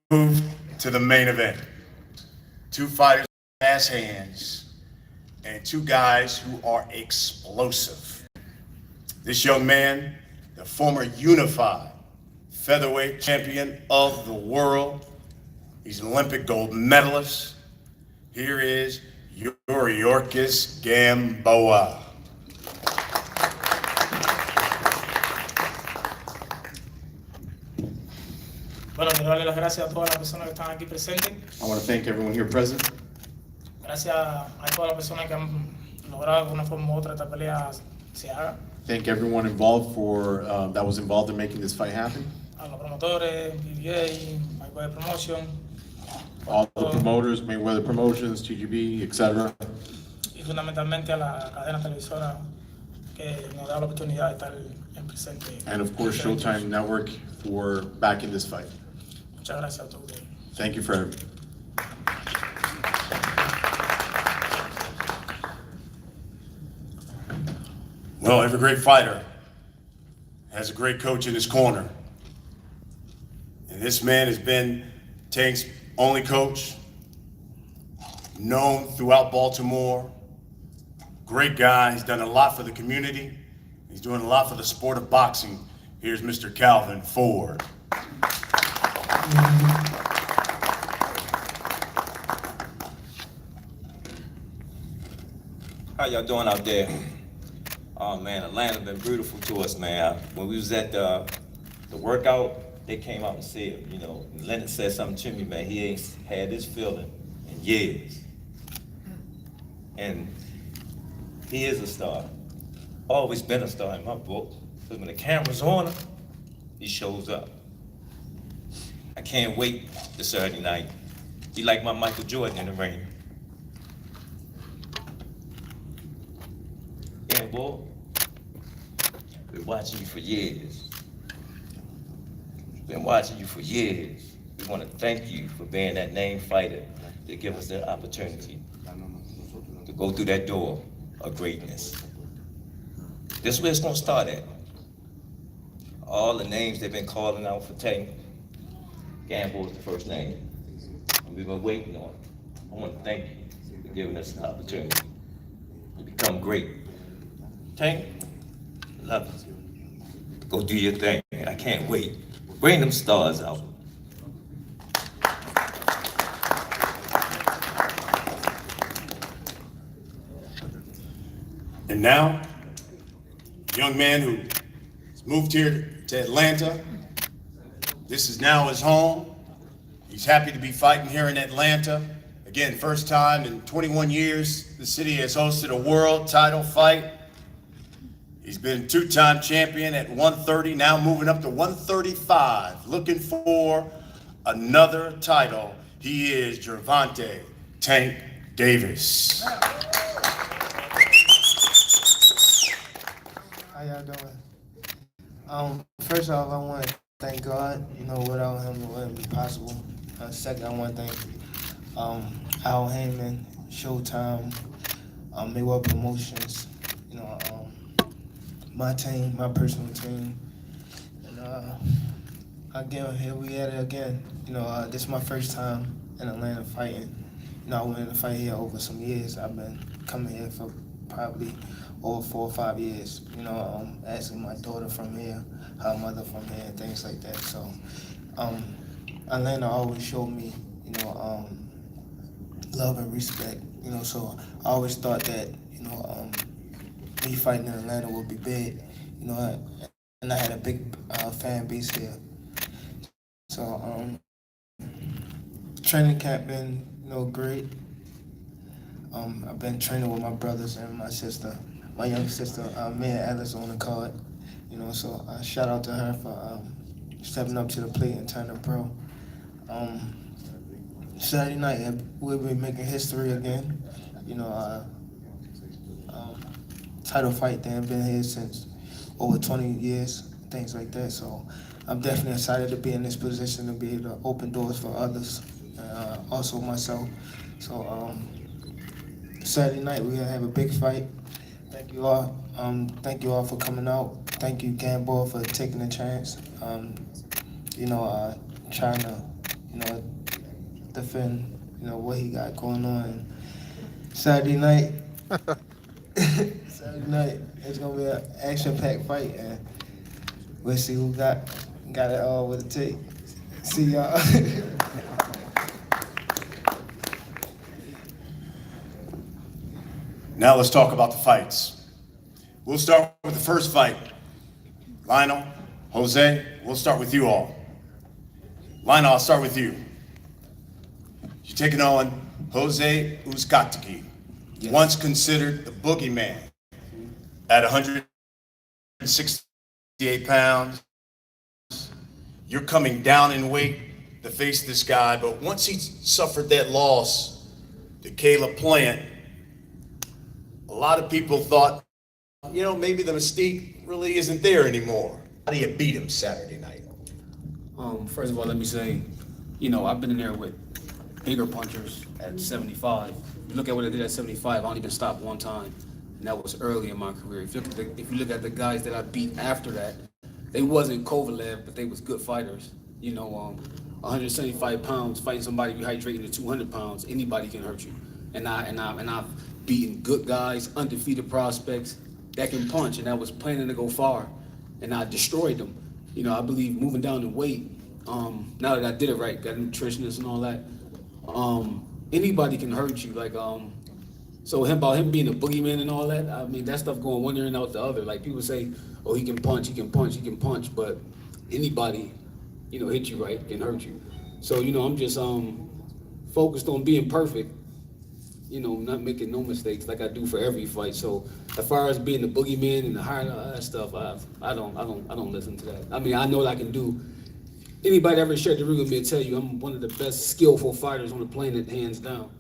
Move to the main event. Two fighters with fast hands and two guys who are explosive. This young man, the former unified featherweight champion of the world, he's an Olympic gold medalist. Here is Yorkis Gamboa. Bueno, quiero darle las gracias a todas las personas que están aquí presentes. I want to thank everyone here present. Gracias a todas las personas que han logrado de una forma u otra esta pelea se haga. Thank everyone involved that was involved in making this fight happen. A los promotores, PBA, Mayweather Promotion. All the promoters, Mayweather Promotions, TGB, etc. Y fundamentalmente a la cadena televisora que nos da la oportunidad de estar en presente. And of course, Showtime Network for backing this fight. Muchas gracias a todos. Thank you for everything. Well, every great fighter has a great coach in his corner. And this man has been Tank's only coach, known throughout Baltimore. Great guy. He's done a lot for the community. He's doing a lot for the sport of boxing. Here's Mr. Calvin Ford. How y'all doing out there? Oh man, Atlanta been beautiful to us, man. When we was at the workout, they came out and said, you know, Leonard said something to me, man. He ain't had this feeling in years. And he is a star. Always been a star in my book. Because when the camera's on him, he shows up. I can't wait this Saturday night. He like my Michael Jordan in the ring. Gamboa, been watching you for years. Been watching you for years. We want to thank you for being that named fighter to give us the opportunity to go through that door of greatness. This is where it's gonna start at. All the names they've been calling out for Tank, Gamboa is the first name. And we've been waiting on it. I want to thank you for giving us the opportunity to become great. Tank, love you. Go do your thing. I can't wait. Bring them stars out. And now, a young man who has moved here to Atlanta. This is now his home. He's happy to be fighting here in Atlanta. Again, first time in 21 years, the city has hosted a world title fight. He's been two-time champion at 130, now moving up to 135, looking for another title. He is Gervonta Tank Davis. How y'all doing? First off, I want to thank God. You know, without him, it wouldn't be possible. Second, I want to thank Al Heyman, Showtime, Mayweather Promotions. You know, my team, my personal team, and again, here we at it again. You know, this is my first time in Atlanta fighting. You know, I went in to fight here over some years. I've been coming here for probably over 4 or 5 years. You know, asking my daughter from here, her mother from here, and things like that. So, Atlanta always showed me, you know, love and respect. You know, so I always thought that, you know, me fighting in Atlanta would be big, you know, and I had a big fan base here. So, training camp been, you know, great. I've been training with my brothers and my sister, my young sister, Mia Ellis on the card, you know, so shout out to her for stepping up to the plate and turning pro. Saturday night, we'll be making history again, you know, title fight. They have been here since over 20 years, things like that. So I'm definitely excited to be in this position to be able to open doors for others, also myself. So Saturday night we're gonna have a big fight. Thank you all. Thank you all for coming out. Thank you, Gamboa, for taking the chance. You know, trying to, you know, defend, what he got going on. Saturday night, it's gonna be an action-packed fight, and we'll see who got it all with it take. See y'all. Now let's talk about the fights. We'll start with the first fight. Lionel, Jose, we'll start with you all. Lionel, I'll start with you. You're taking on Jose Uzcategui, once considered the boogeyman at 168 pounds. You're coming down in weight to face this guy, but once he suffered that loss to Caleb Plant, a lot of people thought, maybe the mystique really isn't there anymore. How do you beat him Saturday night? First of all, let me say, I've been in there with bigger punchers at 75. You look at what I did at 75, I only been stopped one time, and that was early in my career. If you look at the guys that I beat after that, they wasn't Kovalev, but they was good fighters. 175 pounds fighting somebody rehydrating to 200 pounds, anybody can hurt you. And I've beaten good guys, undefeated prospects that can punch, and I was planning to go far, and I destroyed them. I believe moving down in weight, now that I did it right, got a nutritionist and all that, anybody can hurt you. So about him being a boogeyman and all that, that stuff going one ear and out the other. Like people say, oh, he can punch, but anybody, hit you right, can hurt you. So, I'm just focused on being perfect, not making no mistakes like I do for every fight. So as far as being the boogeyman and the higher that stuff, I don't listen to that. I know what I can do. Anybody that ever shared the ring with me will tell you I'm one of the best skillful fighters on the planet, hands down.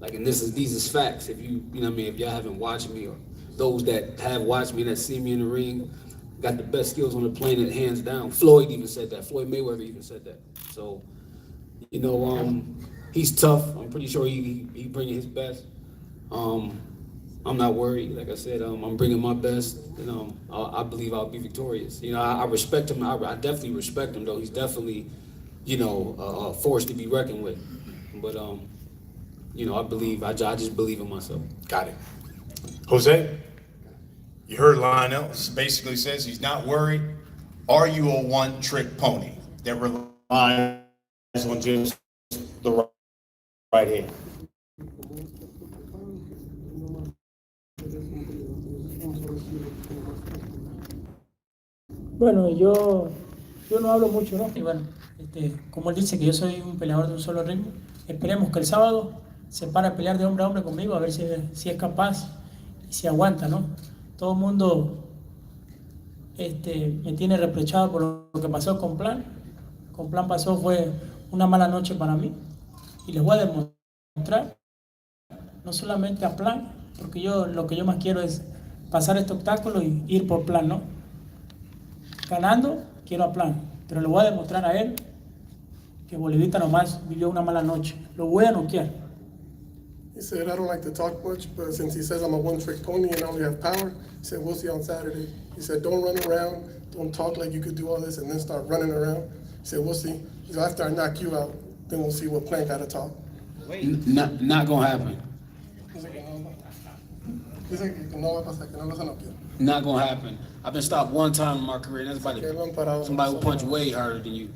And these is facts. If if y'all haven't watched me, or those that have watched me that see me in the ring, got the best skills on the planet, hands down. Floyd even said that. Floyd Mayweather even said that. So, he's tough. I'm pretty sure he bringing his best. I'm not worried. Like I said, I'm bringing my best, and I believe I'll be victorious. I respect him. I definitely respect him, though. He's definitely, a force to be reckoned with. But I just believe in myself. Got it. Jose, you heard Lionel. This basically says he's not worried. Are you a one-trick pony that relies on just the right hand? Bueno, yo no hablo mucho, ¿no? Y bueno, como él dice que yo soy un peleador de un solo ritmo, esperemos que el sábado se pare a pelear de hombre a hombre conmigo, a ver si es capaz y si aguanta, ¿no? Todo el mundo me tiene reprochado por lo que pasó con Plan. Con Plan fue una mala noche para mí, y les voy a demostrar, no solamente a Plan, porque lo que yo más quiero es pasar este obstáculo y ir por Plan, ¿no? Ganando, quiero a Plan, pero le voy a demostrar a él que Bolivita nomás vivió una mala noche. Lo voy a noquear. He said, I don't like to talk much, but since he says I'm a one-trick pony and I only have power, he said, we'll see on Saturday. He said, don't run around, don't talk like you could do all this and then start running around. He said, we'll see. He said, after I knock you out, then we'll see what Plan got to talk. Not gonna happen. Dice que no va a pasar, que no vas a noquear. Not gonna happen. I've been stopped one time in my career, and that's somebody who punched way harder than you.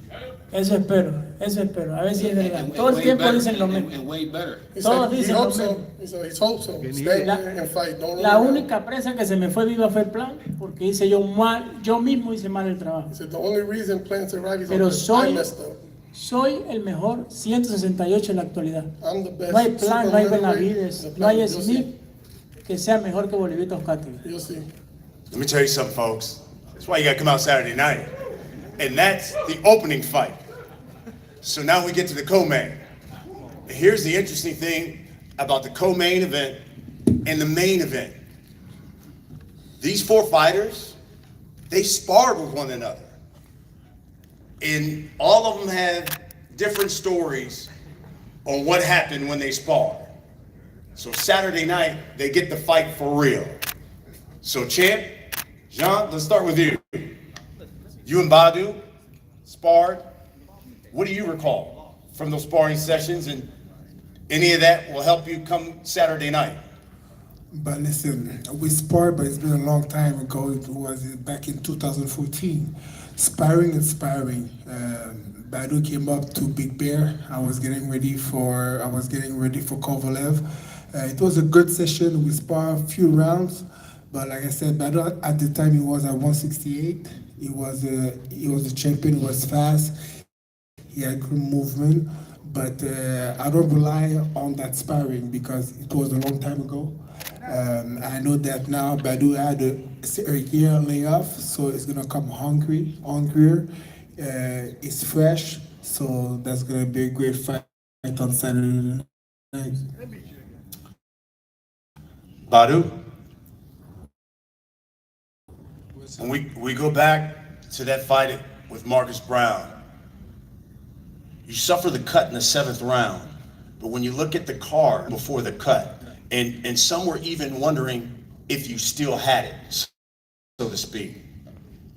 Eso espero. A ver si es verdad. Todo el tiempo dicen lo mismo. And way better. Todos dicen lo mismo. He said, he hopes so. Stay there and fight. Don't La run around. única presa que se me fue viva fue el Plan, porque yo mismo hice mal el trabajo. He said, the only reason Plan survived is Pero because I messed up. soy el mejor 168 en la actualidad. I'm the best. No hay Plan, no hay Super Benavides, middleweight. no hay You'll Smith see. que sea mejor que Bolivita Uzcategui. You'll see. Let me tell you something, folks. That's why you gotta come out Saturday night. And that's the opening fight. So now we get to the co-main. And here's the interesting thing about the co-main event and the main event. These four fighters, they sparred with one another. And all of them have different stories on what happened when they sparred. So Saturday night, they get the fight for real. So champ, Jean, let's start with you. You and Badu sparred. What do you recall from those sparring sessions, and any of that will help you come Saturday night. But listen, we sparred, but it's been a long time ago. It was back in 2014. Sparring and sparring. Badu came up to Big Bear. I was getting ready for Kovalev. It was a good session. We sparred a few rounds, but like I said, Badu at the time he was at 168. He was a champion. He was fast. He had good movement. But I don't rely on that sparring because it was a long time ago. I know that now Badu had a year layoff, so it's gonna come hungrier. It's fresh, so that's gonna be a great fight on Saturday night. Badu? And we go back to that fight with Marcus Brown. You suffer the cut in the 7th round, but when you look at the card before the cut, and some were even wondering if you still had it, so to speak.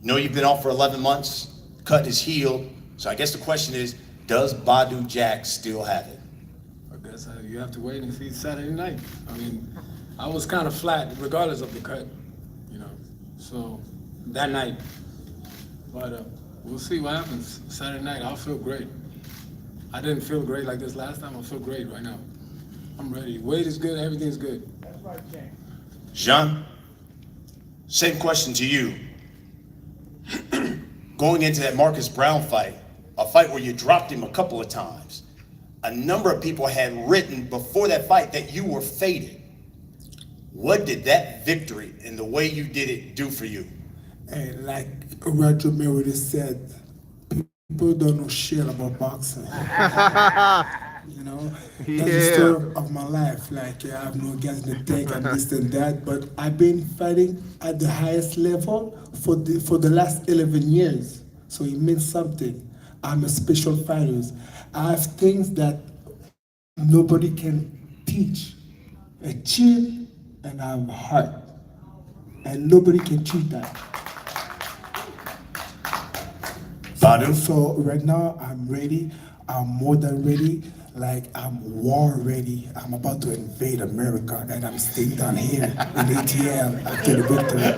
You know you've been off for 11 months, cut is healed, so I guess the question is, does Badu Jack still have it? I guess you have to wait and see Saturday night. I mean, I was kind of flat regardless of the cut, you know, so that night. But we'll see what happens Saturday night. I'll feel great. I didn't feel great like this last time. I feel great right now. I'm ready. Weight is good. Everything's good. Jean, same question to you. Going into that Marcus Brown fight, a fight where you dropped him a couple of times, a number of people had written before that fight that you were faded. What did that victory and the way you did it do for you? Hey, like Roger Mayweather said, people don't know shit about boxing. You know, that's the story of my life. Like, I have no gas in the tank and this and that, but I've been fighting at the highest level for the last 11 years. So it means something. I'm a special fighter. I have things that nobody can teach. A chin and I have a heart. And nobody can cheat that. Badu? So right now I'm ready. I'm more than ready. Like I'm war ready. I'm about to invade America and I'm staying down here in ATL after the victory.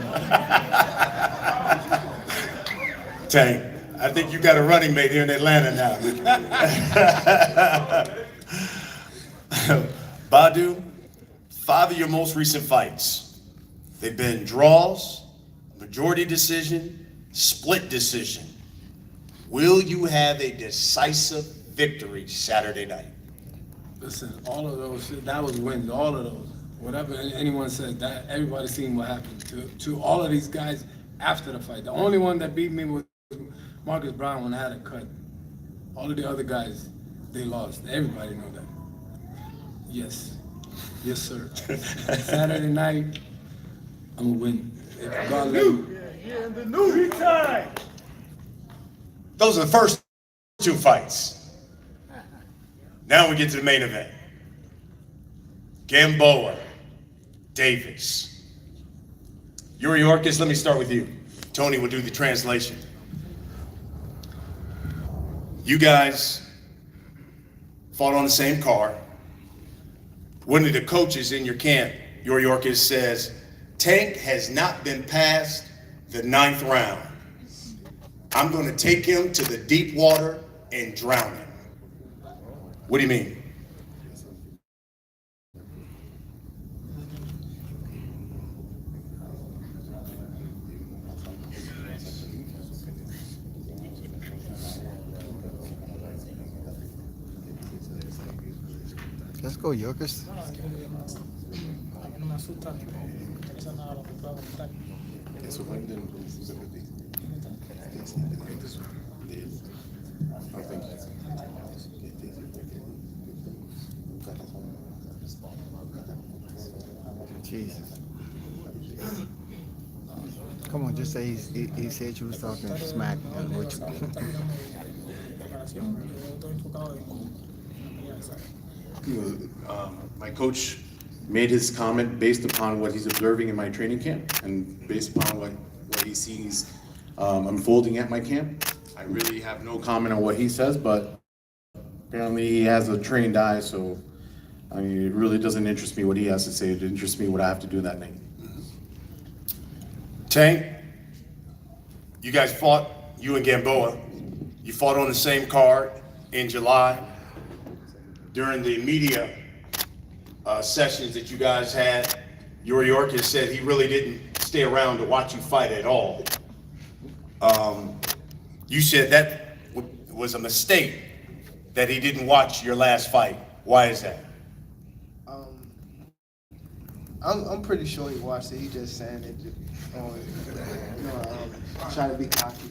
Tank, I think you got a running mate here in Atlanta now. Badu, 5 of your most recent fights, they've been draws, majority decision, split decision. Will you have a decisive victory Saturday night? Listen, all of those, that was wins, all of those. Whatever anyone said, that everybody's seen what happened to all of these guys after the fight. The only one that beat me was Marcus Brown when I had a cut. All of the other guys, they lost. Everybody know that. Yes. Yes, sir. Saturday night, I'm gonna win. If God let me. Those are the first 2 fights. Now we get to the main event. Gamboa, Davis. Yuri Orkis, let me start with you. Tony will do the translation. You guys fought on the same card. One of the coaches in your camp, Yuri Orkis, says, Tank has not been past the 9th round. I'm going to take him to the deep water and drown him. What do you mean? Let's go, Yorkers. Jesus. Come on, just say he said you was talking smack. My coach made his comment based upon what he's observing in my training camp and based upon what he sees unfolding at my camp. I really have no comment on what he says, but Apparently, he has a trained eye, so I mean, it really doesn't interest me what he has to say. It interests me what I have to do that night. Tank, you guys fought, you and Gamboa, you fought on the same card in July. During the media sessions that you guys had, York said he really didn't stay around to watch you fight at all. You said that was a mistake, that he didn't watch your last fight. Why is that? I'm pretty sure he watched it. He just saying it, trying to be cocky.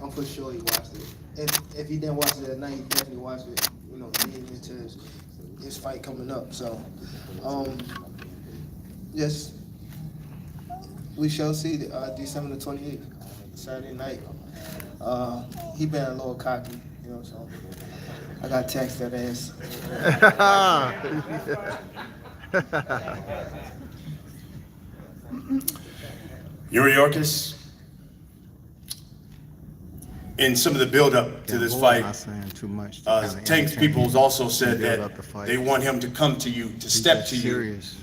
I'm for sure he watched it. If he didn't watch it that night, he definitely watched it. Leading into his fight coming up. So, yes, we shall see December the 28th, Saturday night. He been a little cocky, so I got to text that ass. Yorkis, in some of the build-up to this fight, Not saying too much. Tank's peoples also said that they want him to come to you, to step to you. Serious.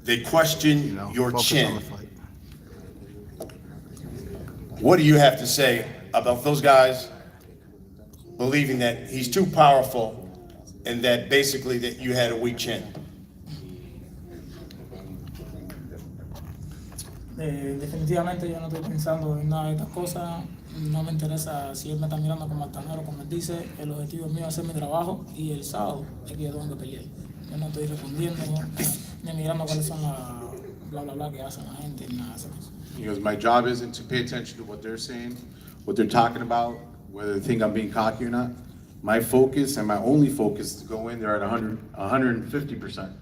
They question your Focus on chin. the fight. What do you have to say about those guys believing that he's too powerful and that basically that you had a weak chin? Definitivamente yo no estoy pensando en nada de estas cosas. No me interesa si él me está mirando como altanero, como él dice. El objetivo mío es hacer mi trabajo y el sábado es que yo tengo que pelear. Yo no estoy respondiendo ni mirando cuáles son las bla bla bla que hacen la gente ni nada de eso. He goes, my job isn't to pay attention to what they're saying, what they're talking about, whether they think I'm being cocky or not. My focus and my only focus is to go in there at 150%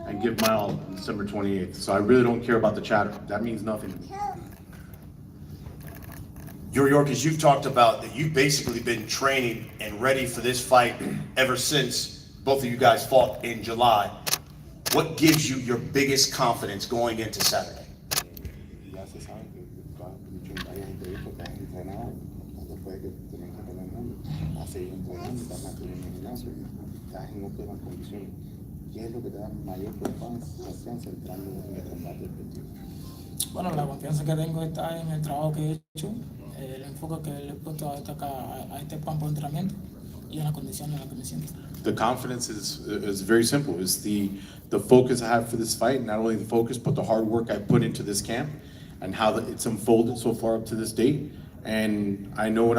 and give my all on December 28th. So I really don't care about the chatter. That means nothing to me. Yorkis, you've talked about that you've basically been training and ready for this fight ever since both of you guys fought in July. What gives you your biggest confidence going into Saturday? Ya se sabe que todas varias entrevistas que has entrenado, después de que tienes que pelear en has seguido entrenando, estás manteniendo en el gimnasio, estás en óptimas condiciones. ¿Qué es lo que te da mayor confianza entrando en el combate deportivo? Bueno, la confianza que tengo está en el trabajo que he hecho, el enfoque que le he puesto a este campo de entrenamiento y en las condiciones en las que me siento. The confidence is very simple. It's the focus I have for this fight, not only the focus, but the hard work I put into this camp and how it's unfolded so far up to this date. And I know what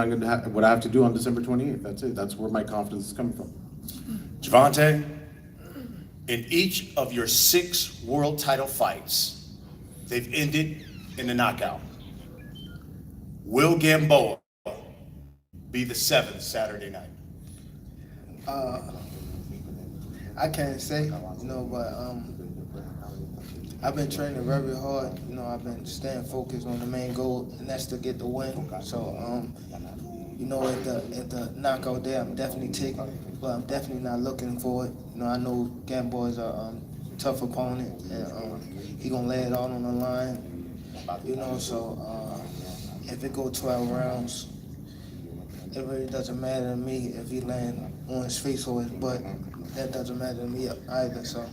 what I have to do on December 28th. That's it. That's where my confidence is coming from. Javante, in each of your 6 world title fights, they've ended in a knockout. Will Gamboa be the 7th Saturday night? I can't say, but I've been training very hard. I've been staying focused on the main goal, and that's to get the win. So, at the knockout day, I'm definitely taking it, but I'm definitely not looking for it. I know Gamboa is a tough opponent, and he gonna lay it all on the line. So if it go 12 rounds, it really doesn't matter to me if he land on his face or his butt. That doesn't matter to me either. So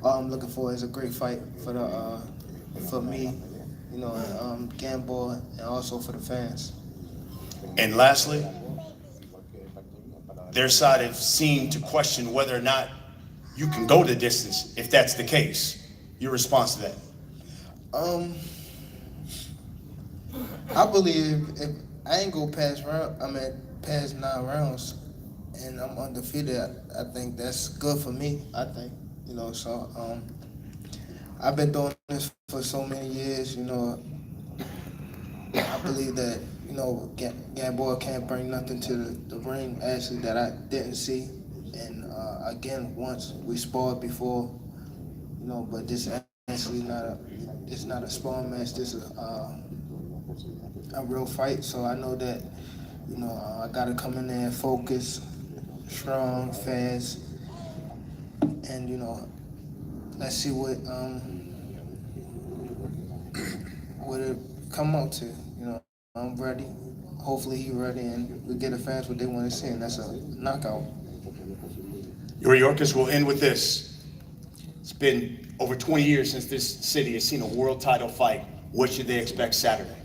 all I'm looking for is a great fight for me, and Gamboa, and also for the fans. And lastly, their side have seemed to question whether or not you can go the distance, if that's the case. Your response to that? I believe if I ain't go past past 9 rounds, and I'm undefeated, I think that's good for me. I think, So I've been doing this for so many years. I believe that Gamboa can't bring nothing to the ring actually that I didn't see. And again, once we sparred before, but this actually it's not a sparring match. This is a real fight. So I know that I gotta come in there and focus, strong, fast, and let's see what it come out to. I'm ready. Hopefully he's ready, and we get the fans what they want to see, and that's a knockout. Your Yorkers will end with this. It's been over 20 years since this city has seen a world title fight. What should they expect Saturday?